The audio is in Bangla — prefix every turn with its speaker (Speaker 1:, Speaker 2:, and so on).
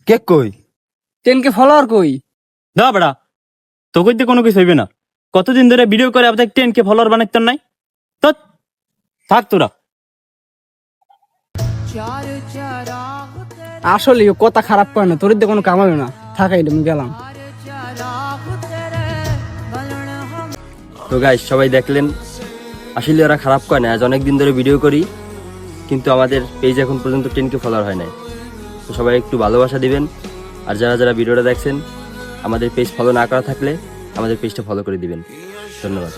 Speaker 1: কে কই
Speaker 2: 10K ফলোয়ার কই?
Speaker 3: দা বেড়া তোকে দিয়ে কোনো কিছু হইবে না। কতদিন ধরে ভিডিও করে আপনার 10K ফলোয়ার বানাইতেন নাই তো থাক তোরা।
Speaker 2: আসলে ও কথা খারাপ করে না, তোর দিয়ে কোনো কাম হবে না, থাকাই আমি গেলাম।
Speaker 1: তো গাইস সবাই দেখলেন আসলে ওরা খারাপ করে না। আজ অনেকদিন ধরে ভিডিও করি কিন্তু আমাদের পেজ এখন পর্যন্ত 10K ফলোয়ার হয় নাই। তো সবাই একটু ভালোবাসা দিবেন। আর যারা যারা ভিডিওটা দেখছেন আমাদের পেজ ফলো না করা থাকলে আমাদের পেজটা ফলো করে দিবেন। ধন্যবাদ।